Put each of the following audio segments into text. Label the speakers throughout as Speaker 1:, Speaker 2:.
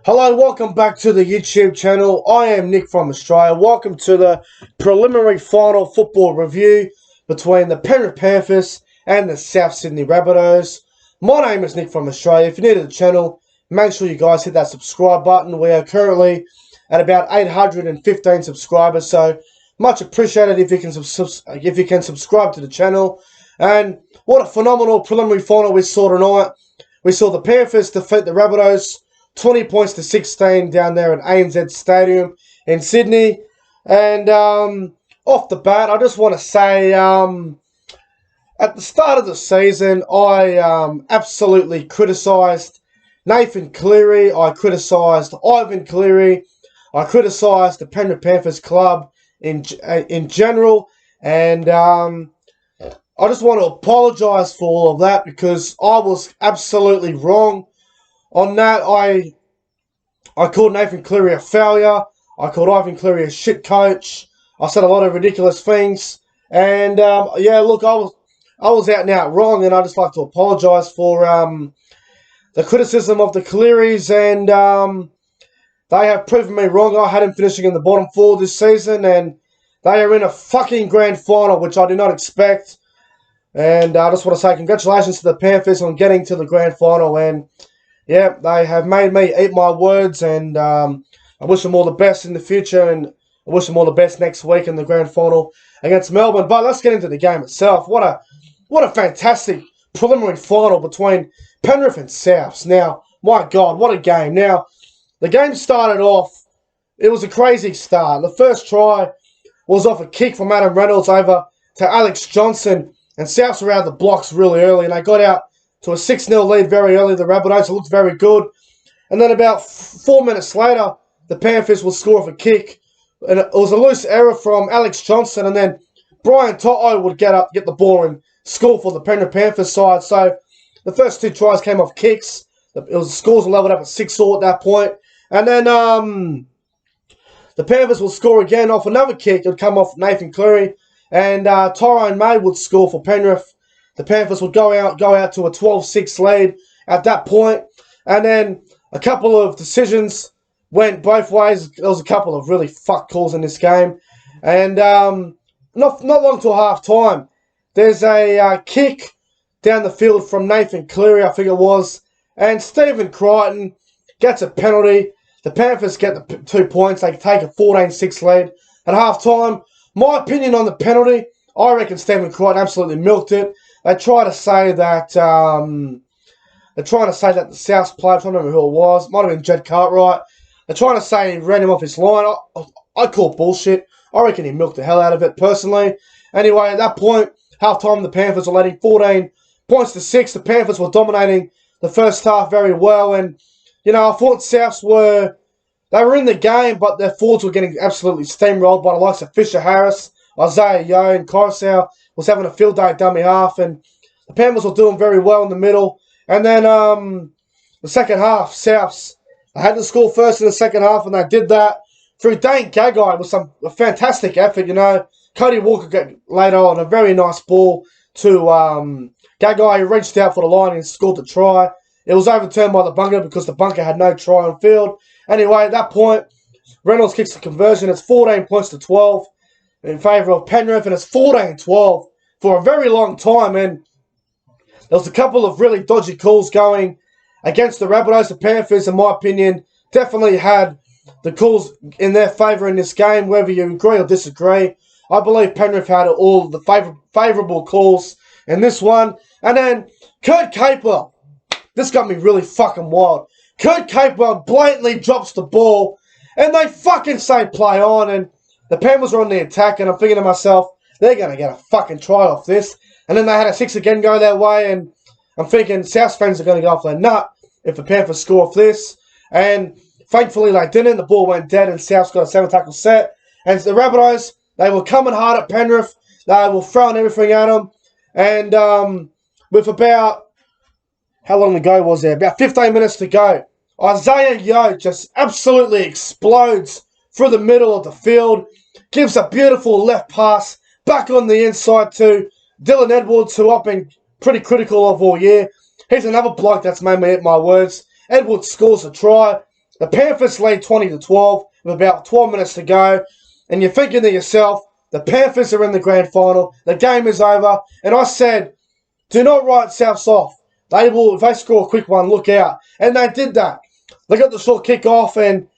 Speaker 1: Hello, welcome back to the YouTube channel. I am Nick from Australia. Welcome to the preliminary final football review between the Penrith Panthers and the South Sydney Rabbitohs. My name is Nick from Australia. If you're new to the channel, make sure you guys hit that subscribe button. We are currently at about 815 subscribers, so much appreciated if you can subscribe to the channel. And what a phenomenal preliminary final we saw tonight. We saw the Panthers defeat the Rabbitohs 20 points to 16 down there at ANZ Stadium in Sydney. And off the bat, I just want to say at the start of the season, I absolutely criticised Nathan Cleary. I criticised Ivan Cleary. I criticised the Penrith Panthers club in general. And I just want to apologise for all of that because I was absolutely wrong. On that, I called Nathan Cleary a failure. I called Ivan Cleary a shit coach. I said a lot of ridiculous things. And, yeah, look, I was out and out wrong, and I'd just like to apologise for the criticism of the Clearys, and they have proven me wrong. I had him finishing in the bottom four this season, and they are in a fucking grand final, which I did not expect. And I just want to say congratulations to the Panthers on getting to the grand final, and yeah, they have made me eat my words, and I wish them all the best in the future, and I wish them all the best next week in the grand final against Melbourne. But let's get into the game itself. What a fantastic preliminary final between Penrith and Souths. Now, my God, what a game. Now, the game started off, it was a crazy start. The first try was off a kick from Adam Reynolds over to Alex Johnson, and Souths were out of the blocks really early, and they got out to a 6-0 lead very early. The Rabbitohs looked very good. And then about 4 minutes later, the Panthers will score off a kick. And it was a loose error from Alex Johnson. And then Brian Toto would get the ball and score for the Penrith Panthers side. So the first two tries came off kicks. The scores were leveled up at 6-all at that point. And then the Panthers will score again off another kick. It would come off Nathan Cleary. And Tyrone May would score for Penrith. The Panthers would go out to a 12-6 lead at that point. And then a couple of decisions went both ways. There was a couple of really fuck calls in this game. And not long till half-time, there's a kick down the field from Nathan Cleary, I think it was. And Stephen Crichton gets a penalty. The Panthers get the 2 points. They take a 14-6 lead at half-time. My opinion on the penalty, I reckon Stephen Crichton absolutely milked it. They try to say that the South player, I don't remember who it was, might have been Jed Cartwright. They're trying to say he ran him off his line. I call bullshit. I reckon he milked the hell out of it personally. Anyway, at that point, halftime, the Panthers were leading 14 points to 6. The Panthers were dominating the first half very well, and I thought Souths were in the game, but their forwards were getting absolutely steamrolled by the likes of Fisher Harris, Isaiah Yeo, and Coruscant was having a field day at dummy half, and the Panthers were doing very well in the middle. And then the second half, Souths, they had to score first in the second half, and they did that through Dane Gagai with a fantastic effort. Cody Walker got later on a very nice ball to Gagai, who reached out for the line and scored the try. It was overturned by the bunker because the bunker had no try on field. Anyway, at that point, Reynolds kicks the conversion. It's 14 points to 12 in favour of Penrith, and it's 14-12 for a very long time. And there was a couple of really dodgy calls going against the Rabbitohs. The Panthers, in my opinion, definitely had the calls in their favour in this game, whether you agree or disagree. I believe Penrith had all the favourable calls in this one. And then Kurt Capewell, this got me really fucking wild. Kurt Capewell blatantly drops the ball, and they fucking say play on, and the Panthers are on the attack, and I'm thinking to myself, they're going to get a fucking try off this. And then they had a 6 again go their way, and I'm thinking South fans are going to go off their nut if the Panthers score off this. And thankfully they didn't. The ball went dead, and South's got a 7-tackle set. And the Rabbitohs, they were coming hard at Penrith. They were throwing everything at them. And with about, how long to go was there? About 15 minutes to go. Isaiah Yeo just absolutely explodes through the middle of the field. Gives a beautiful left pass back on the inside to Dylan Edwards, who I've been pretty critical of all year. Here's another bloke that's made me eat my words. Edwards scores a try. The Panthers lead 20-12 with about 12 minutes to go. And you're thinking to yourself, the Panthers are in the grand final. The game is over. And I said, do not write Souths off. If they score a quick one, look out. And they did that. They got the short kick off and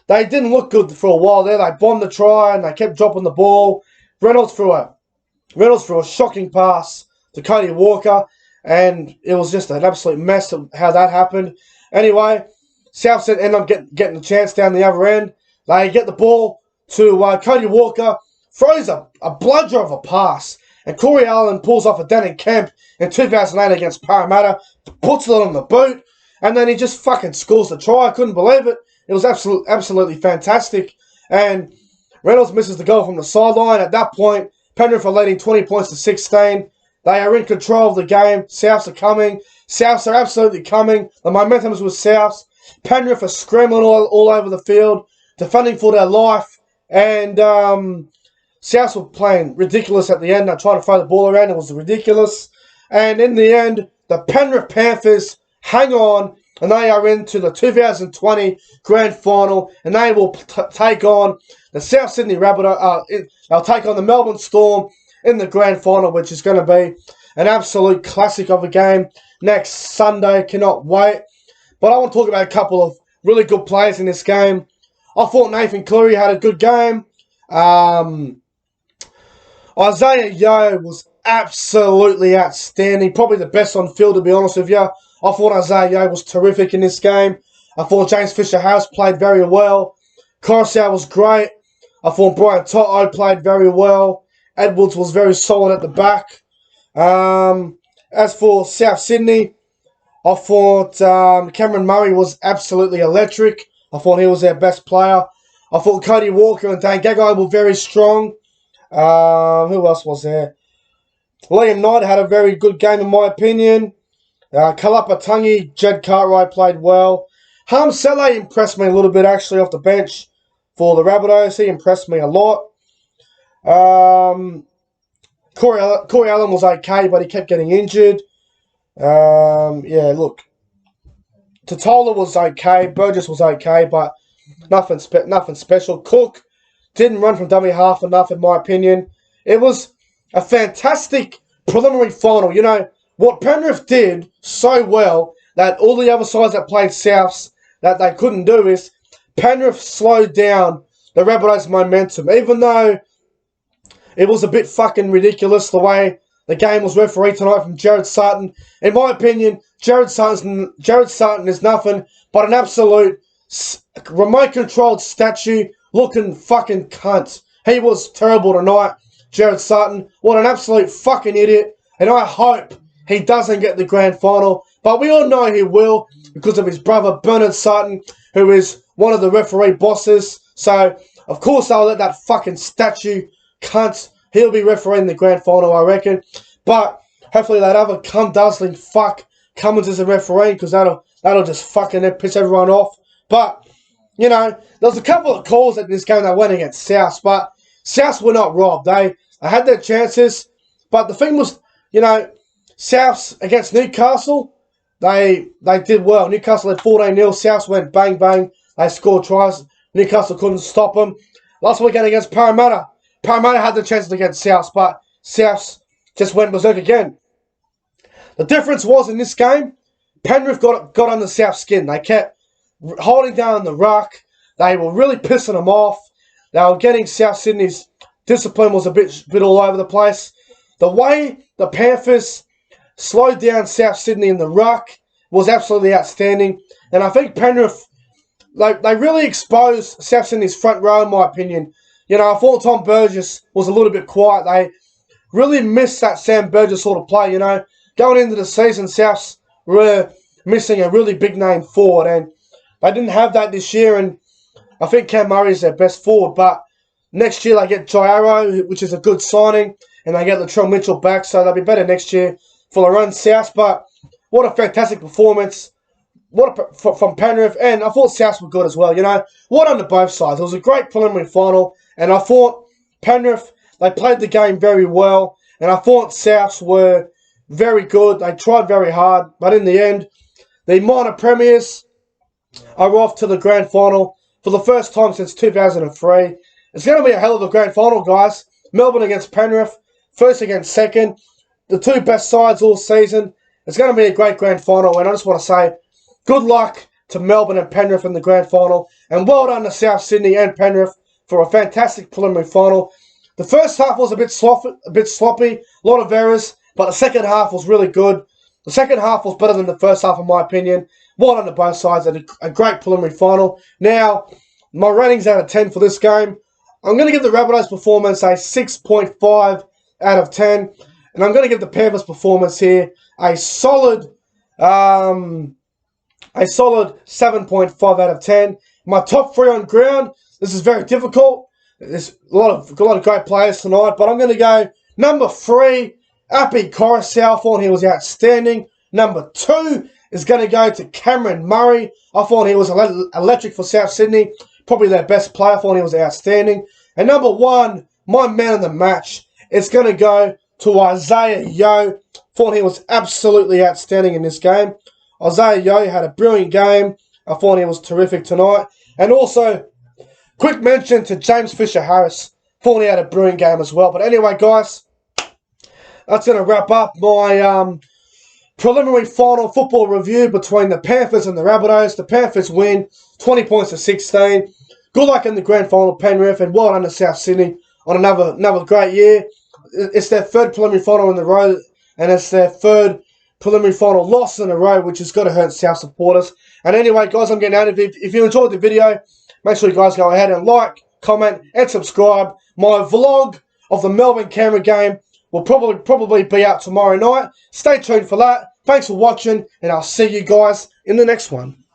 Speaker 1: they didn't look good for a while there. They bombed the try and they kept dropping the ball. Reynolds threw a shocking pass to Cody Walker. And it was just an absolute mess of how that happened. Anyway, Souths end up getting the chance down the other end. They get the ball to Cody Walker. Throws a bludger of a pass. And Corey Allen pulls off a Danny Kemp in 2008 against Parramatta. Puts it on the boot. And then he just fucking scores the try. I couldn't believe it. It was absolutely fantastic. And Reynolds misses the goal from the sideline. At that point, Penrith are leading 20 points to 16. They are in control of the game. Souths are coming. Souths are absolutely coming. The momentum is with Souths. Penrith are scrambling all over the field, defending for their life. And Souths were playing ridiculous at the end. They tried to throw the ball around. It was ridiculous. And in the end, the Penrith Panthers hang on, and they are into the 2020 Grand Final, and they will take on the South Sydney Rabbitohs. They'll take on the Melbourne Storm in the Grand Final, which is going to be an absolute classic of a game next Sunday. Cannot wait. But I want to talk about a couple of really good players in this game. I thought Nathan Cleary had a good game. Isaiah Yeo was absolutely outstanding. Probably the best on field, to be honest with you. I thought Isaiah Yeo was terrific in this game. I thought James Fisher-Harris played very well. Coruscant was great. I thought Brian Toto played very well. Edwards was very solid at the back. As for South Sydney, I thought Cameron Murray was absolutely electric. I thought he was their best player. I thought Cody Walker and Dane Gagai were very strong. Who else was there? Liam Knight had a very good game in my opinion. Kalapatangi, Jed Cartwright played well. Harm Saleh impressed me a little bit actually off the bench for the Rabbitohs. He impressed me a lot. Corey Allen was okay, but he kept getting injured. Yeah, look. Totola was okay. Burgess was okay, but nothing special. Cook didn't run from dummy half enough, in my opinion. It was a fantastic preliminary final. You know, what Penrith did so well that all the other sides that played Souths that they couldn't do is Penrith slowed down the Rabbitohs' momentum. Even though it was a bit fucking ridiculous the way the game was refereed tonight from Jared Sutton. In my opinion, Jared Sutton is nothing but an absolute remote-controlled statue looking fucking cunt. He was terrible tonight, Jared Sutton. What an absolute fucking idiot. And I hope he doesn't get the grand final. But we all know he will because of his brother Bernard Sutton, who is one of the referee bosses. So, of course, I'll let that fucking statue cunt. He'll be refereeing the grand final, I reckon. But hopefully that other cunt-duzzling fuck Cummins is a referee because that'll just fucking piss everyone off. But, you know, there was a couple of calls at this game that went against Souths, but Souths were not robbed. They had their chances, but the thing was, you know, Souths against Newcastle, they did well. Newcastle had 14-0. Souths went bang, bang. They scored tries. Newcastle couldn't stop them. Last weekend against Parramatta, Parramatta had the chances against Souths, but Souths just went berserk again. The difference was in this game, Penrith got under Souths' skin. They kept holding down the ruck. They were really pissing them off. They were getting South Sydney's discipline was a bit all over the place. The way the Panthers slowed down South Sydney in the ruck was absolutely outstanding. And I think Penrith, they really exposed South Sydney's front row, in my opinion. You know, I thought Tom Burgess was a little bit quiet. They really missed that Sam Burgess sort of play, you know. Going into the season, Souths were missing a really big-name forward, and they didn't have that this year, and I think Cam Murray is their best forward. But next year they get Jairo, which is a good signing, and they get Latrell Mitchell back, so they'll be better next year for the run Souths. But what a fantastic performance from Penrith, and I thought Souths were good as well, you know. What on both sides. It was a great preliminary final, and I thought Penrith, they played the game very well, and I thought Souths were very good. They tried very hard, but in the end, the minor premiers, are off to the grand final for the first time since 2003. It's going to be a hell of a grand final, guys. Melbourne against Penrith, first against second. The two best sides all season. It's going to be a great grand final, and I just want to say good luck to Melbourne and Penrith in the grand final, and well done to South Sydney and Penrith for a fantastic preliminary final. The first half was a bit sloppy, a lot of errors, but the second half was really good. The second half was better than the first half, in my opinion. Well done to both sides, and a great preliminary final. Now, my ratings out of 10 for this game. I'm going to give the Rabbitohs performance a 6.5 out of 10. And I'm going to give the Panthers performance here a solid 7.5 out of 10. My top three on ground, this is very difficult. There's a lot of great players tonight, but I'm going to go number 3, Api Coruscant. I thought he was outstanding. Number 2 is going to go to Cameron Murray. I thought he was electric for South Sydney. Probably their best player. I thought he was outstanding. And number 1, my man of the match, it's going to go to Isaiah Yeo. Thought he was absolutely outstanding in this game. Isaiah Yeo had a brilliant game. I thought he was terrific tonight. And also, quick mention to James Fisher-Harris. Thought he had a brilliant game as well. But anyway, guys, that's going to wrap up my preliminary final football review between the Panthers and the Rabbitohs. The Panthers win 20 points to 16. Good luck in the grand final, Penrith, and well done to South Sydney on another great year. It's their third preliminary final in a row, and it's their third preliminary final loss in a row, which has got to hurt South supporters. And anyway, guys, I'm getting out of it. If you enjoyed the video, make sure you guys go ahead and like, comment, and subscribe. My vlog of the Melbourne-Canberra game will probably be out tomorrow night. Stay tuned for that. Thanks for watching, and I'll see you guys in the next one.